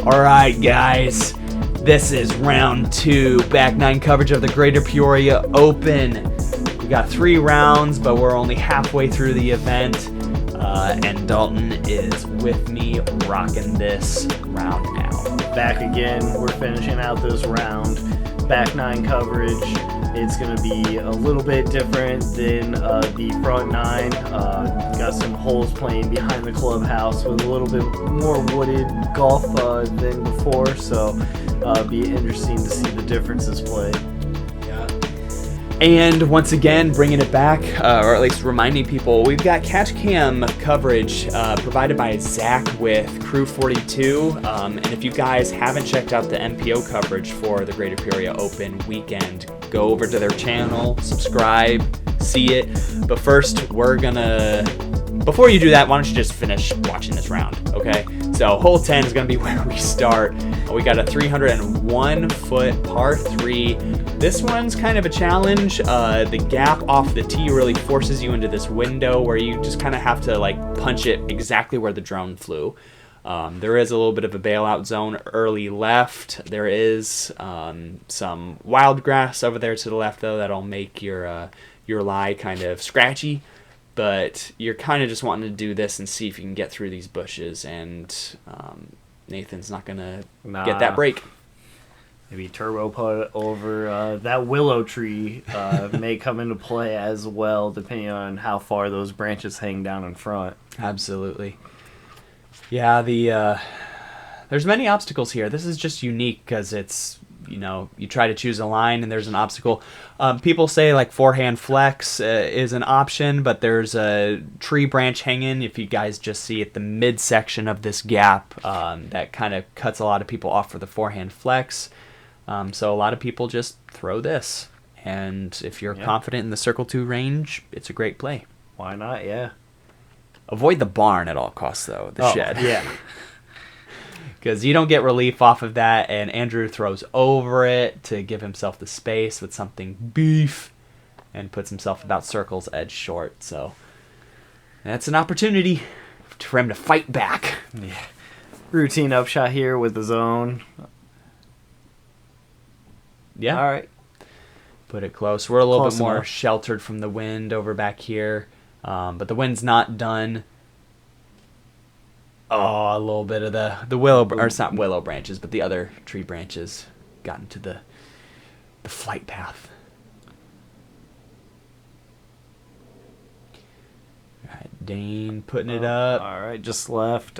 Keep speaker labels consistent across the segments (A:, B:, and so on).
A: All right, guys. This is round 2, back 9 coverage of the Greater Peoria Open. We got 3 rounds, but we're only halfway through the event. And Dalton is with me rocking this round now.
B: Back again. We're finishing out this round. Back 9 coverage. It's going to be a little bit different than the front 9. Got some holes playing behind the clubhouse with a little bit more wooded golf than before, so be interesting to see the differences play.
A: Yeah. And once again, bringing it back, or at least reminding people, we've got cash cam coverage provided by Zach with Crew 42. And if you guys haven't checked out the MPO coverage for the Greater Peoria Open weekend, go over to their channel, subscribe, see it. But first, before you do that, why don't you just finish watching this round, okay? So hole 10 is going to be where we start. We got a 301-foot par 3. This one's kind of a challenge. The gap off the tee really forces you into this window where you just kind of have to punch it exactly where the drone flew. There is a little bit of a bailout zone early left. There is some wild grass over there to the left, though, that'll make your lie kind of scratchy. But you're kind of just wanting to do this and see if you can get through these bushes, and Nathan's not going to get that break.
B: Maybe turbo putt over that willow tree may come into play as well, depending on how far those branches hang down in front.
A: Absolutely. Yeah, there's many obstacles here. This is just unique because it's, you try to choose a line and there's an obstacle. People say forehand flex is an option, but there's a tree branch hanging, if you guys just see at the midsection of this gap, that kind of cuts a lot of people off for the forehand flex. So a lot of people just throw this. And if you're confident in the Circle 2 range, it's a great play.
B: Why not? Yeah.
A: Avoid the barn at all costs, though, the shed.
B: Yeah.
A: Because you don't get relief off of that, and Andrew throws over it to give himself the space with something beef and puts himself about circle's edge short. So that's an opportunity for him to fight back.
B: Yeah. Routine upshot here with the zone.
A: Yeah.
B: All right.
A: Put it close. We're a little
B: Close
A: bit more
B: enough.
A: sheltered from the wind over back here, but the wind's not done. Oh, a little bit of the willow, or it's not willow branches, but the other tree branches got into the flight path. All right, Dane putting it up.
B: All right, just left.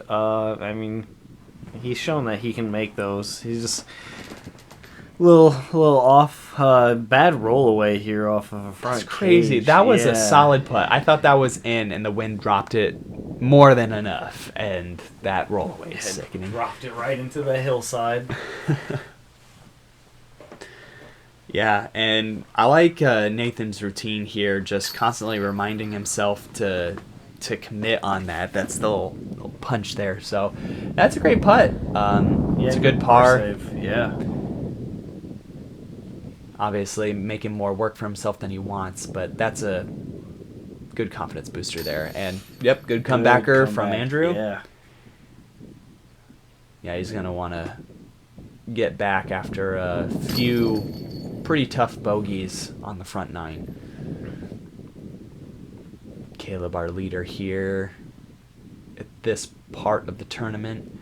B: He's shown that he can make those. He's just a little off. Bad roll away here off of a front.
A: That's crazy.
B: cage.
A: That was a solid putt. I thought that was in, and the wind dropped it more than enough, and that roll away is sickening.
B: Dropped it right into the hillside.
A: Yeah, and I like Nathan's routine here, just constantly reminding himself to commit on that. That's the little punch there. So that's a great putt. It's a good par.
B: Save. Yeah.
A: Obviously making more work for himself than he wants, but that's a good confidence booster there. And good comebacker from Andrew.
B: Yeah.
A: Yeah, he's going to want to get back after a few pretty tough bogeys on the front 9. Caleb, our leader here at this part of the tournament.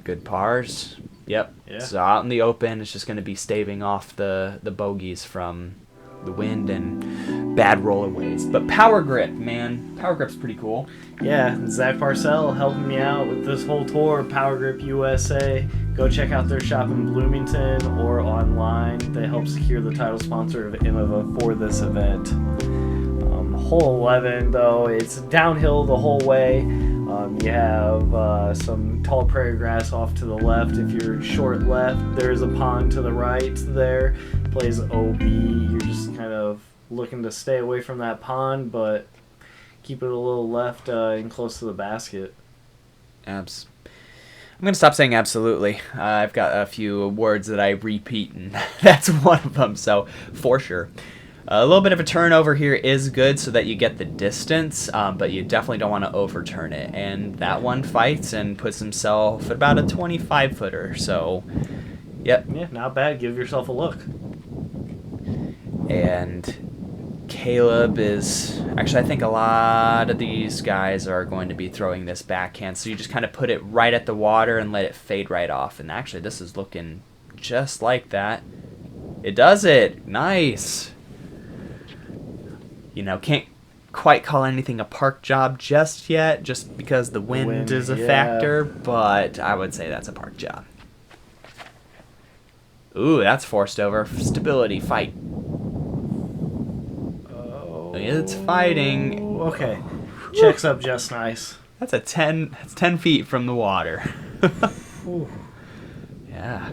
A: Good pars. Yep.
B: Yeah.
A: So out in the open, it's just going to be staving off the bogeys from the wind and bad rollaways. But power grip, man. Power grip's pretty cool.
B: Yeah, Zach Parcell helping me out with this whole tour, Power Grip USA. Go check out their shop in Bloomington or online. They help secure the title sponsor of Innova for this event. Hole 11, though, it's downhill the whole way. You have some tall prairie grass off to the left. If you're short left, there's a pond to the right there. Plays OB. You're just kind of looking to stay away from that pond, but keep it a little left and close to the basket.
A: I'm going to stop saying absolutely. I've got a few words that I repeat, and that's one of them, so for sure. A little bit of a turnover here is good so that you get the distance, but you definitely don't want to overturn it. And that one fights and puts himself at about a 25-footer. So, yep.
B: Yeah, not bad. Give yourself a look.
A: And Caleb is... Actually, I think a lot of these guys are going to be throwing this backhand. So you just kind of put it right at the water and let it fade right off. And actually, this is looking just like that. It does it. Nice. You know, can't quite call anything a park job just yet, just because the wind is a factor, but I would say that's a park job. Ooh, that's forced over. Stability, fight.
B: Oh.
A: It's fighting.
B: Okay. Checks up just nice.
A: That's 10 feet from the water. Yeah.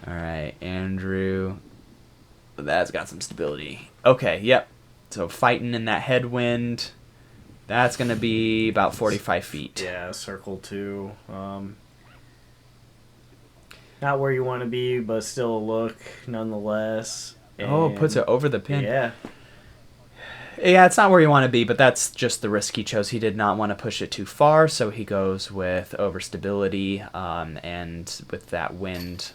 A: All right, Andrew. That's got some stability. Okay, yep. So fighting in that headwind, that's going to be about 45 feet.
B: Yeah, circle 2. Not where you want to be, but still a look nonetheless.
A: Oh, puts it over the pin.
B: Yeah.
A: Yeah, it's not where you want to be, but that's just the risk he chose. He did not want to push it too far, so he goes with overstability, and with that wind,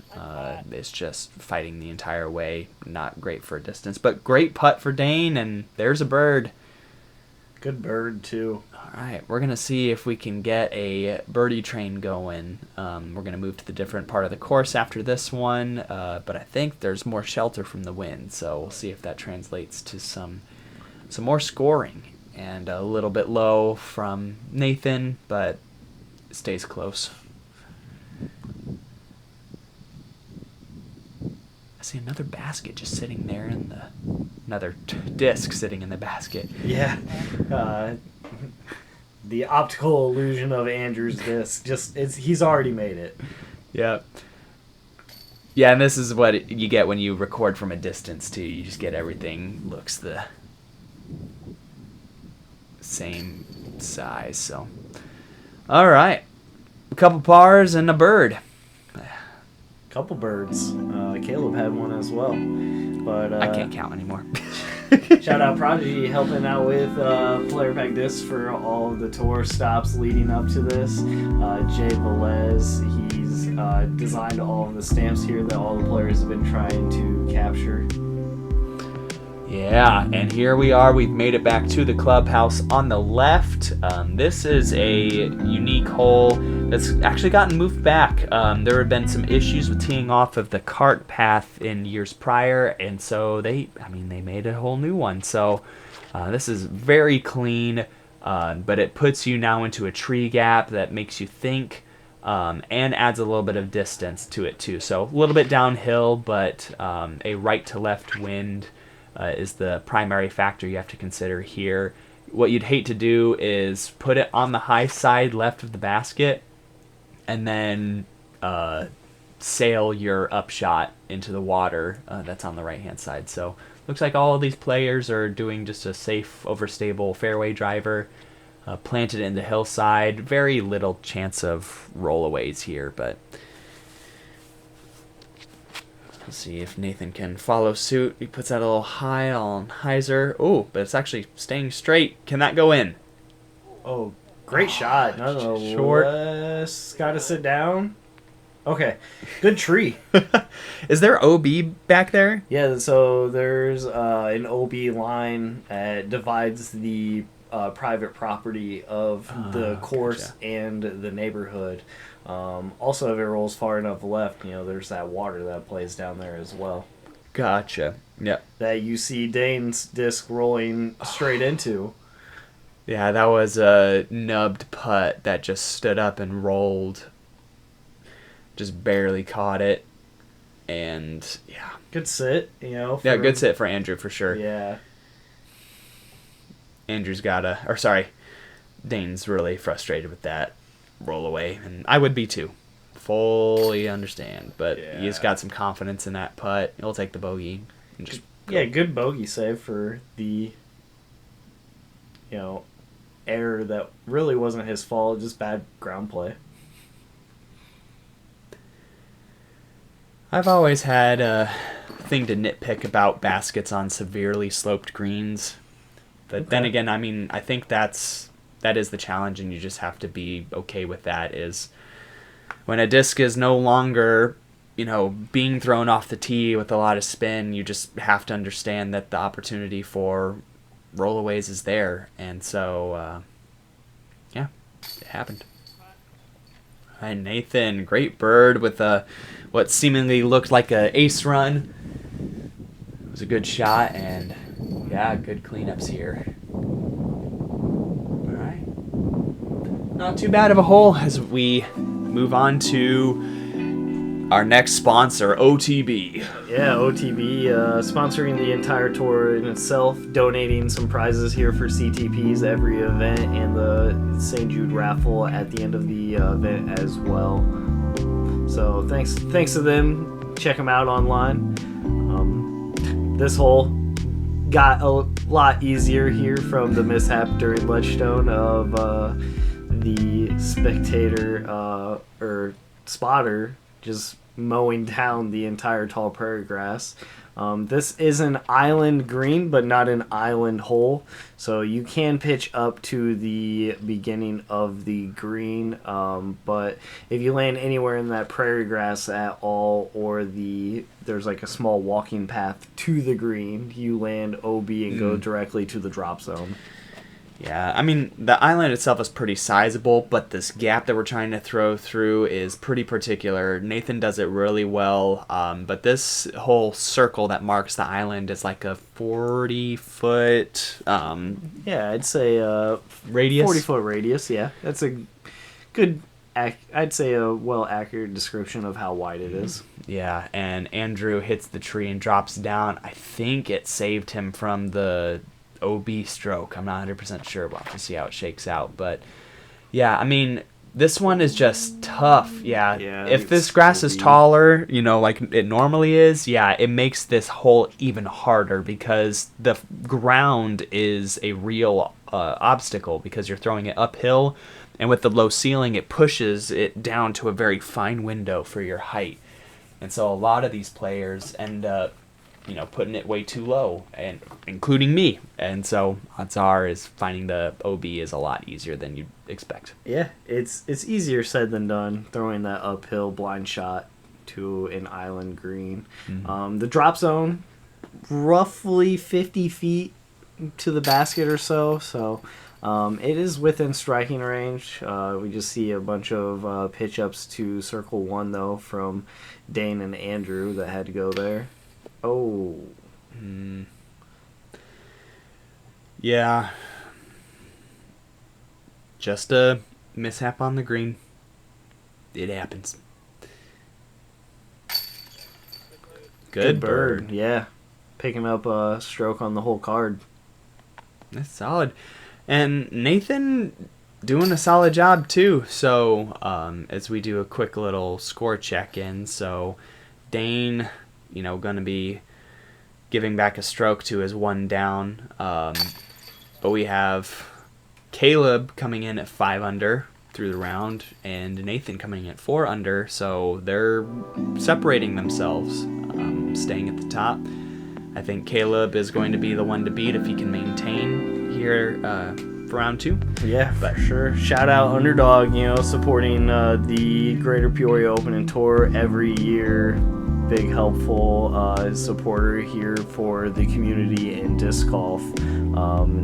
A: it's just fighting the entire way. Not great for a distance, but great putt for Dane, and there's a bird.
B: Good bird, too.
A: All right, we're going to see if we can get a birdie train going. We're going to move to the different part of the course after this one, but I think there's more shelter from the wind, so we'll see if that translates to some more scoring, and a little bit low from Nathan, but it stays close. I see another basket just sitting there another disc sitting in the basket.
B: Yeah. The optical illusion of Andrew's disc, he's already made it.
A: Yeah. Yeah, and this is what you get when you record from a distance, too. You just get everything looks the same size. So, all right, a couple pars and a bird.
B: Couple birds. Caleb had one as well, but
A: I can't count anymore.
B: Shout out Prodigy helping out with player pack discs for all of the tour stops leading up to this. Jay Velez, he's designed all of the stamps here that all the players have been trying to capture.
A: Yeah, and here we are. We've made it back to the clubhouse on the left. This is a unique hole that's actually gotten moved back. There have been some issues with teeing off of the cart path in years prior, and so they made a whole new one. So this is very clean, but it puts you now into a tree gap that makes you think, and adds a little bit of distance to it too. So a little bit downhill, but a right to left wind is the primary factor you have to consider here. What you'd hate to do is put it on the high side left of the basket and then sail your upshot into the water that's on the right hand side. So looks like all of these players are doing just a safe, overstable fairway driver, planted in the hillside. Very little chance of rollaways here, but let's see if Nathan can follow suit. He puts out a little high on hyzer. Oh, but it's actually staying straight. Can that go in?
B: Oh, great shot. No,
A: short.
B: Got to sit down. Okay, good tree.
A: Is there OB back there?
B: Yeah, so there's an OB line that divides the private property of the course
A: gotcha.
B: and the neighborhood. Also, if it rolls far enough left, there's that water that plays down there as well.
A: Gotcha. Yep.
B: That you see Dane's disc rolling straight into.
A: Yeah, that was a nubbed putt that just stood up and rolled. Just barely caught it. And, yeah.
B: Good sit,
A: Yeah, good sit for Andrew for sure.
B: Yeah.
A: Andrew's Dane's really frustrated with that roll away, and I would be too. Fully understand, but he's got some confidence in that putt. He'll take the bogey and just go.
B: Good bogey save for the error that really wasn't his fault, just bad ground play. I've
A: always had a nothing to nitpick about baskets on severely sloped greens. But then again, I mean, I think that is the challenge, and you just have to be okay with that. Is when a disc is no longer, being thrown off the tee with a lot of spin, you just have to understand that the opportunity for rollaways is there. And so, yeah, it happened. All right, Nathan, great bird with what seemingly looked like a ace run. It was a good shot, and yeah, good cleanups here. All right, not too bad of a hole as we move on to our next sponsor, OTB.
B: Yeah, OTB sponsoring the entire tour in itself, donating some prizes here for CTPs every event, and the St. Jude raffle at the end of the event as well. So thanks to them. Check them out online. This hole got a lot easier here from the mishap during Ledgestone of the spectator or spotter just mowing down the entire tall prairie grass. This is an island green, but not an island hole, so you can pitch up to the beginning of the green, but if you land anywhere in that prairie grass at all, or there's like a small walking path to the green, you land OB and go directly to the drop zone.
A: Yeah, I mean, the island itself is pretty sizable, but this gap that we're trying to throw through is pretty particular. Nathan does it really well, but this whole circle that marks the island is like a 40-foot
B: yeah, I'd say
A: radius.
B: 40-foot radius, yeah. That's a good, I'd say a well-accurate description of how wide it is.
A: Yeah, and Andrew hits the tree and drops down. I think it saved him from the OB stroke. I'm not 100% sure. We'll have to see how it shakes out. But yeah, I mean, this one is just tough. Yeah, if this grass is taller, like it normally is, yeah, it makes this hole even harder because the ground is a real obstacle because you're throwing it uphill, and with the low ceiling, it pushes it down to a very fine window for your height. And so a lot of these players end up putting it way too low, and including me. And so odds are is finding the OB is a lot easier than you'd expect.
B: Yeah, it's easier said than done, throwing that uphill blind shot to an island green. Mm-hmm. The drop zone, roughly 50 feet to the basket or so. So it is within striking range. We just see a bunch of pitch ups to circle one, though, from Dane and Andrew that had to go there. Oh.
A: Yeah. Just a mishap on the green. It happens. Good bird.
B: Yeah. Picking up a stroke on the whole card.
A: That's solid. And Nathan doing a solid job too. So as we do a quick little score check-in. So Dane, going to be giving back a stroke to his one down. But we have Caleb coming in at 5 under through the round, and Nathan coming in at 4 under. So they're separating themselves, staying at the top. I think Caleb is going to be the one to beat if he can maintain here for round 2.
B: Yeah, for sure. Shout out Underdog, supporting the Greater Peoria Open and Tour every year. Big helpful supporter here for the community in disc golf.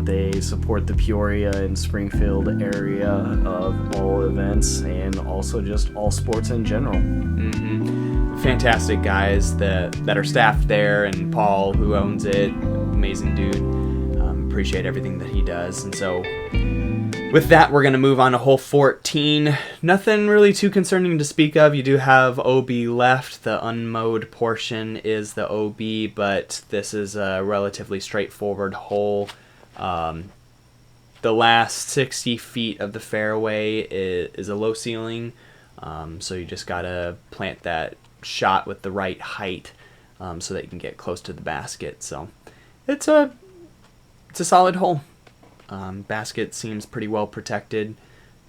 B: They support the Peoria and Springfield area of all events, and also just all sports in general.
A: Mm-hmm. Fantastic guys that are staffed there, and Paul, who owns it, amazing dude. Appreciate everything that he does. And so with that, we're going to move on to hole 14. Nothing really too concerning to speak of. You do have OB left. The unmowed portion is the OB, but this is a relatively straightforward hole. The last 60 feet of the fairway is a low ceiling, so you just got to plant that shot with the right height so that you can get close to the basket. So it's a solid hole. Basket seems pretty well protected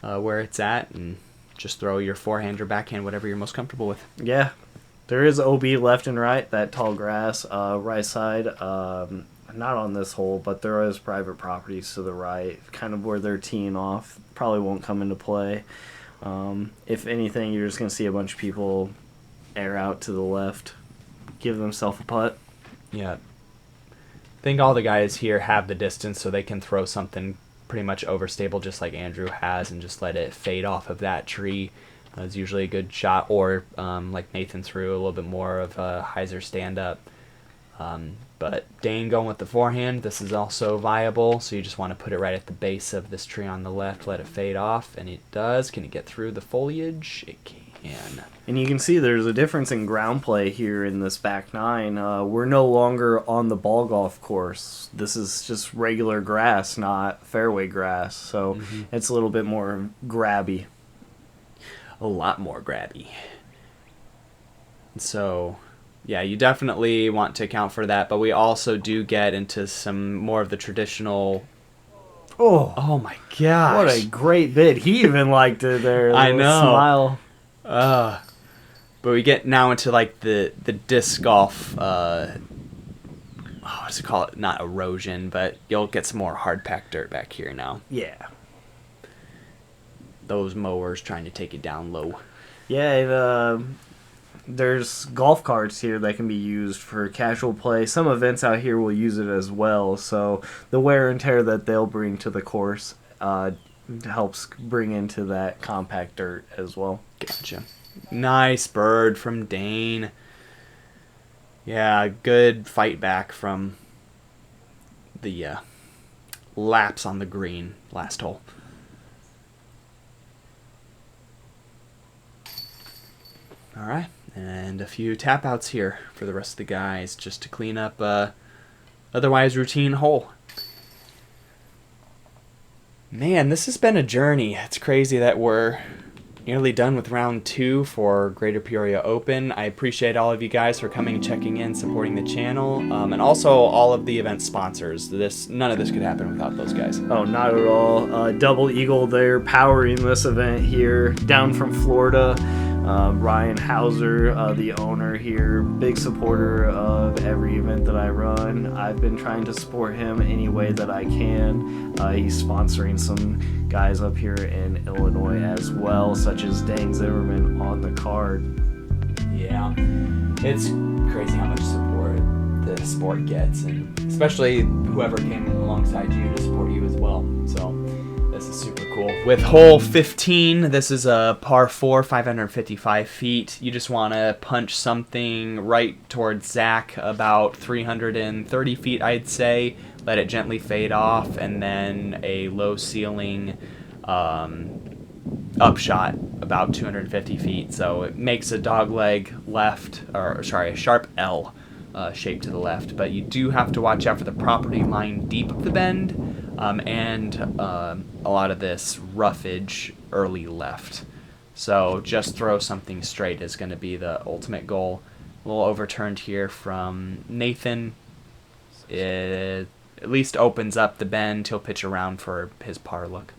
A: where it's at, and just throw your forehand or backhand, whatever you're most comfortable with.
B: Yeah, There is OB left and right, that tall grass, right side. Not on this hole, but there is private properties to the right, kind of where they're teeing off. Probably won't come into play. If anything, you're just going to see a bunch of people air out to the left, give themselves a putt.
A: Yeah. I think all the guys here have the distance so they can throw something pretty much overstable just like Andrew has and just let it fade off of that tree. It's usually a good shot, or like Nathan threw, a little bit more of a hyzer stand-up. But Dane going with the forehand, this is also viable, so you just want to put it right at the base of this tree on the left, let it fade off, and it does. Can it get through the foliage? It can.
B: And you can see there's a difference in ground play here in this back nine. We're no longer on the ball golf course. This is just regular grass, not fairway grass, so it's a little bit more grabby.
A: A lot more grabby. So... yeah, you definitely want to account for that, but we also do get into some more of the traditional... Oh my gosh.
B: What a great bit. He even liked it there.
A: I know.
B: Smile.
A: But we get now into like the disc golf, what's it called? Not erosion, but you'll get some more hard packed dirt back here now.
B: Yeah.
A: Those mowers trying to take it down low.
B: Yeah, there's golf carts here that can be used for casual play. Some events out here will use it as well, so the wear and tear that they'll bring to the course helps bring into that compact dirt as well.
A: Gotcha. Nice bird from Dane. Yeah, good fight back from the laps on the green last hole. All right. And a few tap outs here for the rest of the guys just to clean up otherwise routine hole. Man, this has been a journey. It's crazy that we're nearly done with round 2 for Greater Peoria Open. I appreciate all of you guys for coming and checking in, supporting the channel, and also all of the event sponsors. None of this could happen without those guys.
B: Oh, not at all. Double Eagle there powering this event here, down from Florida. Ryan Hauser, the owner here, big supporter of every event that I run. I've been trying to support him any way that I can. He's sponsoring some guys up here in Illinois as well, such as Dane Zimmerman on the card.
A: Yeah, it's crazy how much support the sport gets, and especially whoever came alongside you to support you as well. So this is super cool. With hole 15, this is a par 4, 555 feet. You just want to punch something right towards Zach, about 330 feet, I'd say. Let it gently fade off, and then a low ceiling upshot about 250 feet. So it makes a dogleg left, or sorry, a sharp L shape to the left. But you do have to watch out for the property line deep of the bend. And a lot of this roughage early left. So just throw something straight is going to be the ultimate goal. A little overturned here from Nathan. It at least opens up the bend. He'll pitch around for his par look.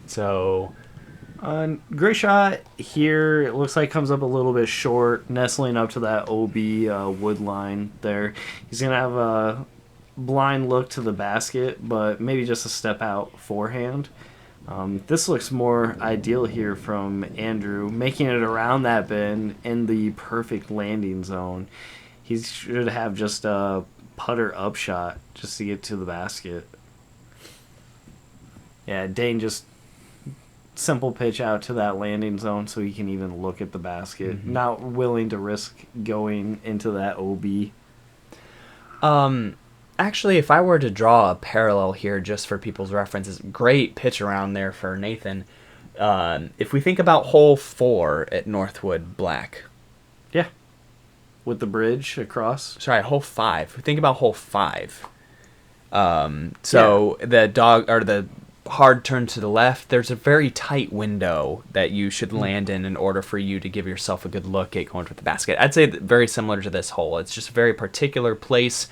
A: So...
B: great shot here. It looks like comes up a little bit short, nestling up to that OB wood line there. He's going to have a blind look to the basket, but maybe just a step out forehand. This looks more ideal here from Andrew, making it around that bend in the perfect landing zone. He should have just a putter upshot just to get to the basket. Yeah, Dane just... simple pitch out to that landing zone so he can even look at the basket. Mm-hmm. Not willing to risk going into that OB.
A: Actually, if I were to draw a parallel here just for people's references, great pitch around there for Nathan. If we think about hole 4 at Northwood Black.
B: Yeah. With the bridge across.
A: Sorry, hole 5. If we think about hole 5. The dog, or the hard turn to the left, there's a very tight window that you should land in order for you to give yourself a good look at going with the basket. I'd say very similar to this hole. It's just a very particular place.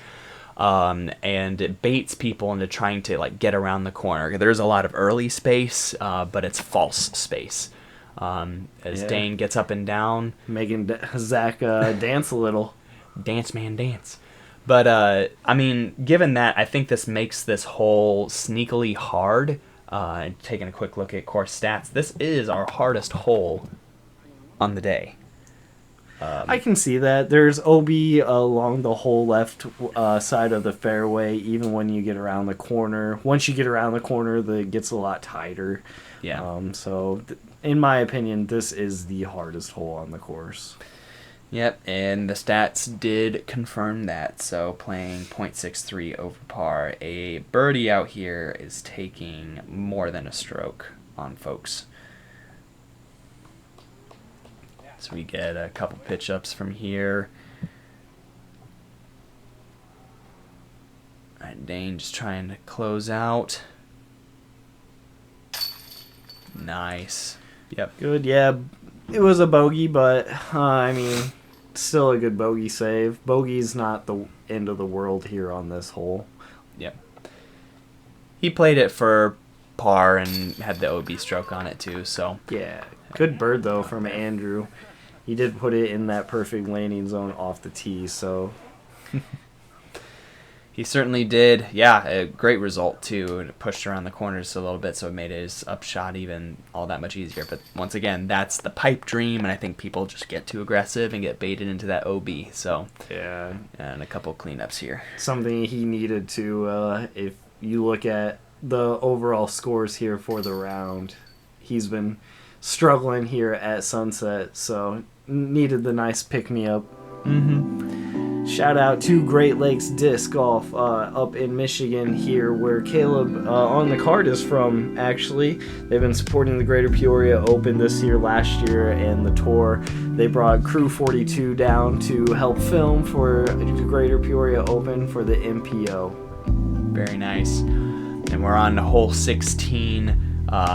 A: and it baits people into trying to like get around the corner. There's a lot of early space, but it's false space. As Dane gets up and down,
B: making Zach dance a little.
A: Dance, man, dance. But I mean, given that, I think this makes this hole sneakily hard. Taking a quick look at course stats, this is our hardest hole on the day.
B: I can see that. There's OB along the whole left side of the fairway, even when you get around the corner. Once you get around the corner, it gets a lot tighter.
A: Yeah.
B: In my opinion, this is the hardest hole on the course.
A: Yep, and the stats did confirm that. So playing .63 over par, a birdie out here is taking more than a stroke on folks. So we get a couple pitch ups from here. All right, Dane just trying to close out. Nice. Yep.
B: Good, yeah. It was a bogey, but I mean, still a good bogey save. Bogey's not the end of the world here on this hole.
A: Yep. He played it for par and had the OB stroke on it too, so.
B: Yeah. Good bird, though, from Andrew. He did put it in that perfect landing zone off the tee, so.
A: He certainly did. Yeah, a great result, too. It pushed around the corners a little bit, so it made his upshot even all that much easier. But once again, that's the pipe dream, and I think people just get too aggressive and get baited into that OB. So,
B: yeah.
A: And a couple cleanups here.
B: Something he needed to, if you look at the overall scores here for the round, he's been struggling here at Sunset, so needed the nice pick-me-up. Shout out to Great Lakes Disc Golf up in Michigan here, where Caleb on the card is from, actually. They've been supporting the Greater Peoria Open this year, last year, and the tour. They brought Crew 42 down to help film for the Greater Peoria Open for the MPO.
A: Very nice. And we're on hole 16.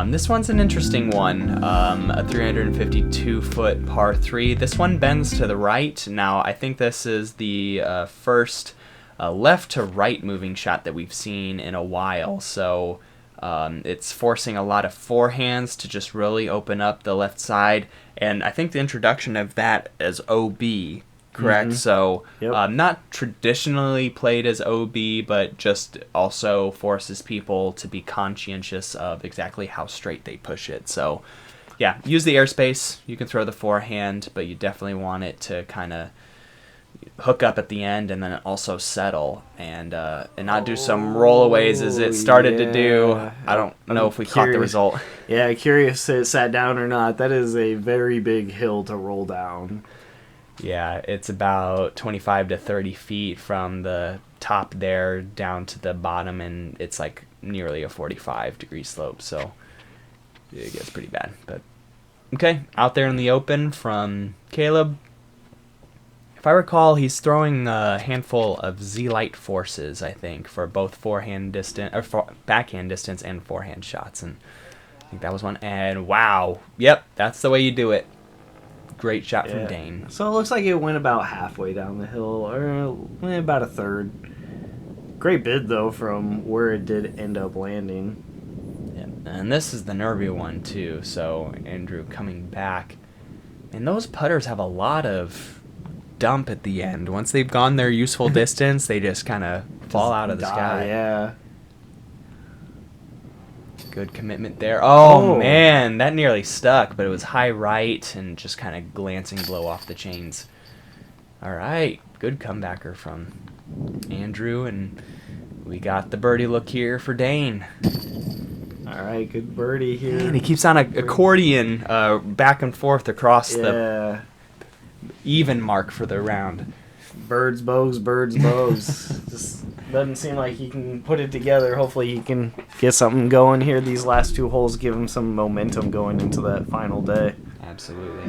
A: This one's an interesting one, a 352-foot par 3. This one bends to the right. Now, I think this is the first left-to-right moving shot that we've seen in a while. So it's forcing a lot of forehands to just really open up the left side. And I think the introduction of that as OB, correct? So not traditionally played as OB, but just also forces people to be conscientious of exactly how straight they push it. So yeah, use the airspace. You can throw the forehand, but you definitely want it to kind of hook up at the end and then also settle and not do some rollaways as it started to do. I don't know if we caught the result.
B: Yeah, curious if it sat down or not. That is a very big hill to roll down.
A: Yeah, it's about 25 to 30 feet from the top there down to the bottom, and it's like nearly a 45-degree slope, so it gets pretty bad. But okay, out there in the open from Caleb. If I recall, he's throwing a handful of Z-Light forces, I think, for both forehand distance or backhand distance and forehand shots, and I think that was one. And wow, yep, that's the way you do it. Great shot from Dane.
B: So it looks like it went about halfway down the hill, or about a third. Great bid, though, from where it did end up landing.
A: Yeah, and this is the nervy one, too. So Andrew coming back. And those putters have a lot of dump at the end. Once they've gone their useful distance, they just kind of fall out of the sky.
B: Yeah.
A: Good commitment there. Oh, man, that nearly stuck, but it was high right and just kind of glancing blow off the chains. All right, good comebacker from Andrew, and we got the birdie look here for Dane.
B: All right, good birdie here.
A: And he keeps on an accordion back and forth across the even mark for the round.
B: Birds, bows, Just doesn't seem like he can put it together. Hopefully he can get something going here. These last two holes give him some momentum going into that final day.
A: Absolutely.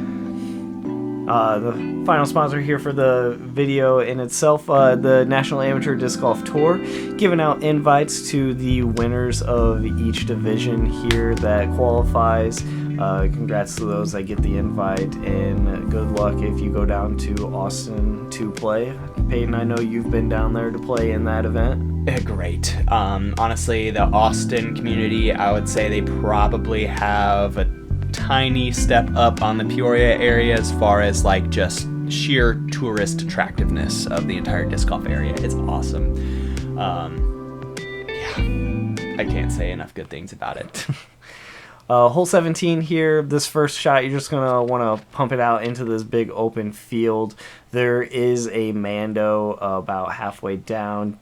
B: The final sponsor here for the video in itself, the National Amateur Disc Golf Tour, giving out invites to the winners of each division here that qualifies. Congrats to those that get the invite, and good luck if you go down to Austin to play. Peyton, I know you've been down there to play in that event.
A: Great. Honestly, the Austin community, I would say they probably have a tiny step up on the Peoria area as far as like just sheer tourist attractiveness of the entire disc golf area. It's awesome. Yeah, I can't say enough good things about it.
B: Hole 17 here, this first shot, you're just going to want to pump it out into this big open field. There is a Mando about halfway down.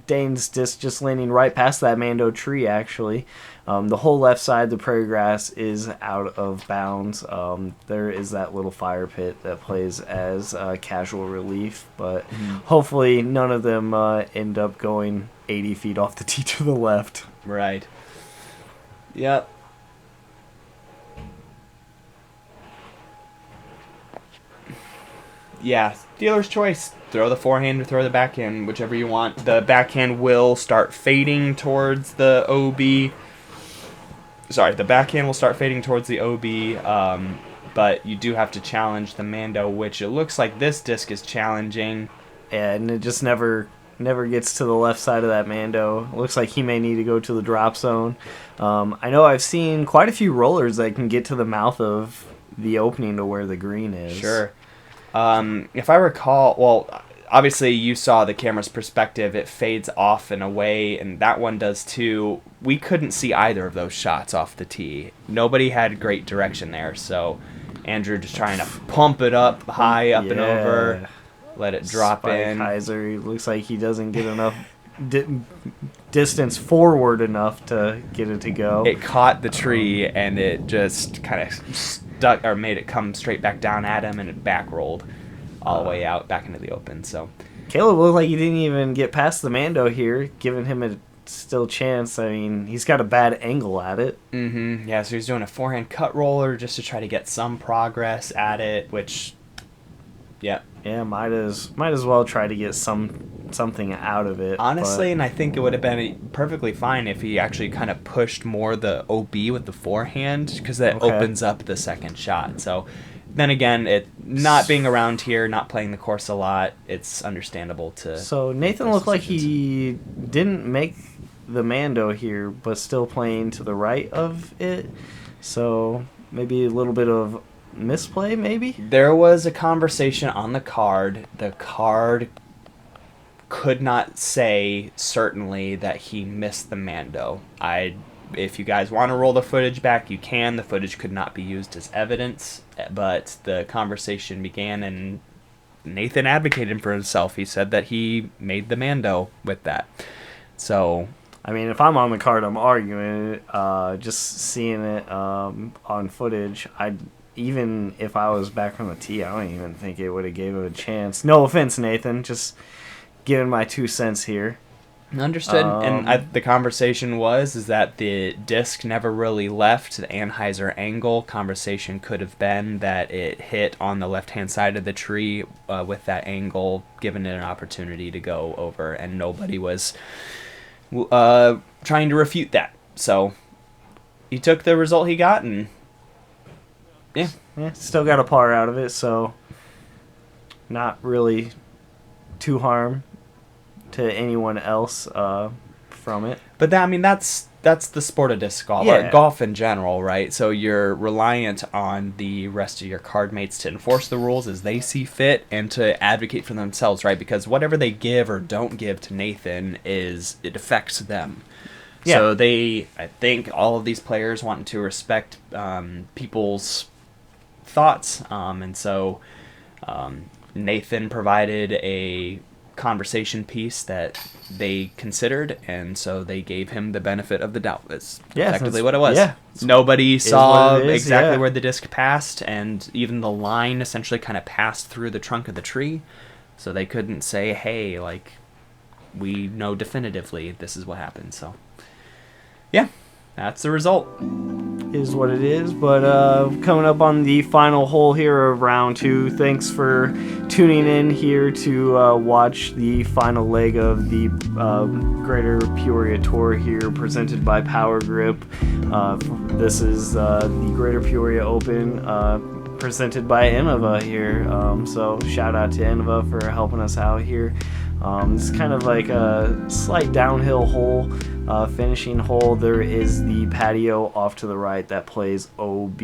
B: Dane's disc just landing right past that Mando tree, actually. The whole left side, the prairie grass, is out of bounds. There is that little fire pit that plays as casual relief, but hopefully none of them end up going 80 feet off the tee to the left.
A: Right. Yep. Yeah, dealer's choice. Throw the forehand or throw the backhand, whichever you want. The backhand will start fading towards the OB. Sorry, the backhand will start fading towards the OB, but you do have to challenge the Mando, which it looks like this disc is challenging.
B: And it just never gets to the left side of that Mando. Looks like he may need to go to the drop zone. I know I've seen quite a few rollers that can get to the mouth of the opening to where the green is.
A: Sure. If I recall, well, obviously you saw the camera's perspective. It fades off and away, and that one does too. We couldn't see either of those shots off the tee. Nobody had great direction there, Andrew just trying to pump it up high, up and over, let it drop in.
B: Kaiser, looks like he doesn't get enough distance forward enough to get it to go.
A: It caught the tree, and it just kind of stuck, or made it come straight back down at him, and it back rolled all the way out back into the open. So
B: Caleb looked like he didn't even get past the Mando here, giving him a still chance. I mean, he's got a bad angle at it.
A: Yeah, so he's doing a forehand cut roller just to try to get some progress at it, which, yeah,
B: might as well try to get something out of it.
A: Honestly, and I think it would have been perfectly fine if he actually kind of pushed more the OB with the forehand, because that opens up the second shot. So then again, it not being around here, not playing the course a lot, it's understandable to.
B: So Nathan looked like he didn't make the Mando here, but still playing to the right of it. So maybe a little bit of misplay, maybe?
A: There was a conversation on the card. The card could not say certainly that he missed the Mando. If you guys want to roll the footage back, you can. The footage could not be used as evidence, but the conversation began, and Nathan advocated for himself. He said that he made the Mando with that. So,
B: I mean, if I'm on the card, I'm arguing it. Just seeing it on footage, even if I was back from the tee, I don't even think it would have gave it a chance. No offense, Nathan. Just giving my 2 cents here.
A: Understood. And the conversation is that the disc never really left the Anheuser angle. Conversation could have been that it hit on the left-hand side of the tree with that angle, giving it an opportunity to go over, and nobody was trying to refute that. So he took the result he got, and yeah,
B: still got a par out of it, so not really too harm to anyone else from it.
A: But that's the sport of disc golf, or golf in general, right? So you're reliant on the rest of your card mates to enforce the rules as they see fit and to advocate for themselves, right? Because whatever they give or don't give to Nathan it affects them. Yeah. So I think all of these players want to respect people's thoughts, and so Nathan provided a conversation piece that they considered, and so they gave him the benefit of the doubt. That's effectively what it was. Yeah, nobody saw exactly where the disc passed, and even the line essentially kind of passed through the trunk of the tree, so they couldn't say, hey, like, we know definitively this is what happened. So yeah, that's the result.
B: is what it is. But coming up on the final hole here of round 2. Thanks for tuning in here to watch the final leg of the Greater Peoria Tour here, presented by Power Grip. This is the Greater Peoria Open, presented by Innova here. So shout out to Innova for helping us out here. It's kind of like a slight downhill hole. Finishing hole, there is the patio off to the right that plays OB.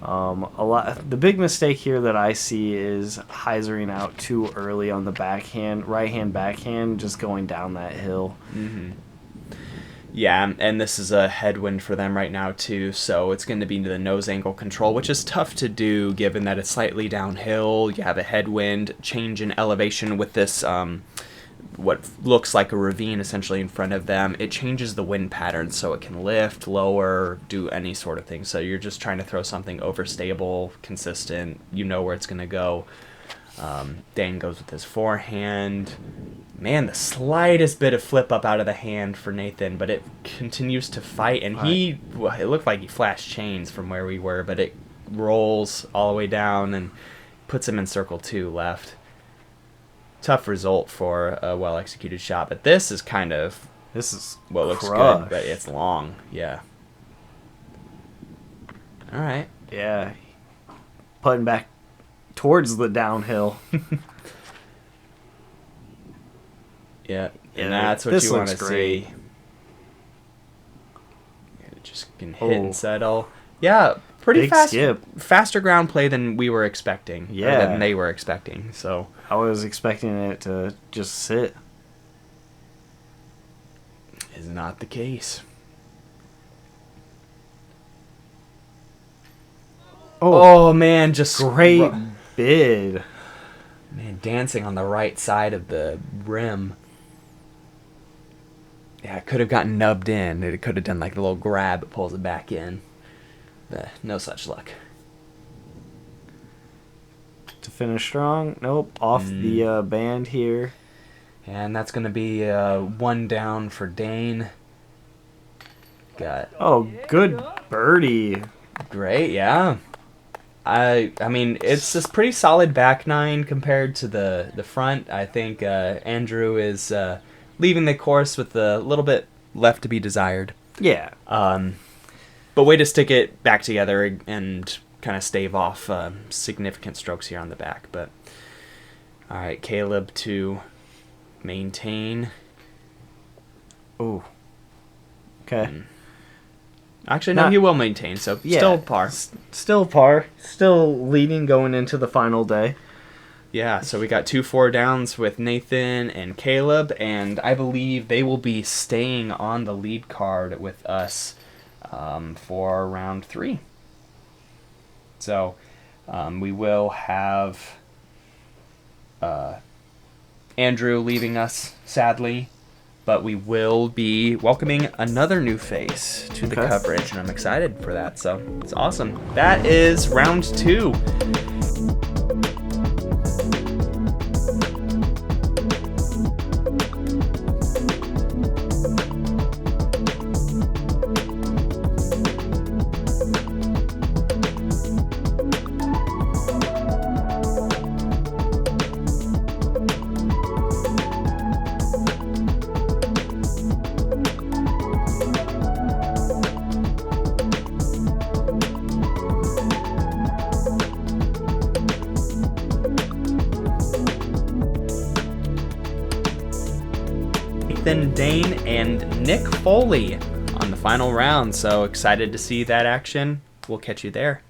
B: The big mistake here that I see is hyzering out too early on the right-hand backhand, just going down that hill.
A: Mm-hmm. Yeah, and this is a headwind for them right now too, so it's going to be the nose angle control, which is tough to do given that it's slightly downhill. You have a headwind, change in elevation with this what looks like a ravine essentially in front of them. It changes the wind pattern so it can lift, lower, do any sort of thing. So you're just trying to throw something overstable, consistent, you know where it's going to go. Dane goes with his forehand. Man, the slightest bit of flip up out of the hand for Nathan, but it continues to fight, and it looked like he flashed chains from where we were, but it rolls all the way down and puts him in circle 2 left. Tough result for a well-executed shot, but this is what looks good, but it's long. Yeah. All right.
B: Yeah. Putting back towards the downhill.
A: Yeah, and that's what you want to see. Just can hit and settle. Yeah, pretty fast. Skip. Faster ground play than we were expecting. Yeah, than they were expecting. So
B: I was expecting it to just sit.
A: Is not the case. Oh man, just
B: great bid.
A: Man, dancing on the right side of the rim. Yeah, it could have gotten nubbed in. It could have done like a little grab, it pulls it back in. But no such luck.
B: To finish strong. Nope, off the band here.
A: And that's going to be 1 down for Dane.
B: Good birdie.
A: Great, yeah. I mean, it's this pretty solid back 9 compared to the front. I think Andrew is leaving the course with a little bit left to be desired.
B: Yeah.
A: But way to stick it back together and kind of stave off significant strokes here on the back. But all right, Caleb to maintain.
B: Oh. Okay.
A: Actually, no, he will maintain, so still par.
B: Still par. Still leading going into the final day.
A: Yeah, so we got 2 4-downs with Nathan and Caleb, and I believe they will be staying on the lead card with us for round 3. So we will have Andrew leaving us, sadly. But we will be welcoming another new face to the coverage, and I'm excited for that. So it's awesome. That is round 2. Dane and Nick Foley on the final round. So excited to see that action. We'll catch you there.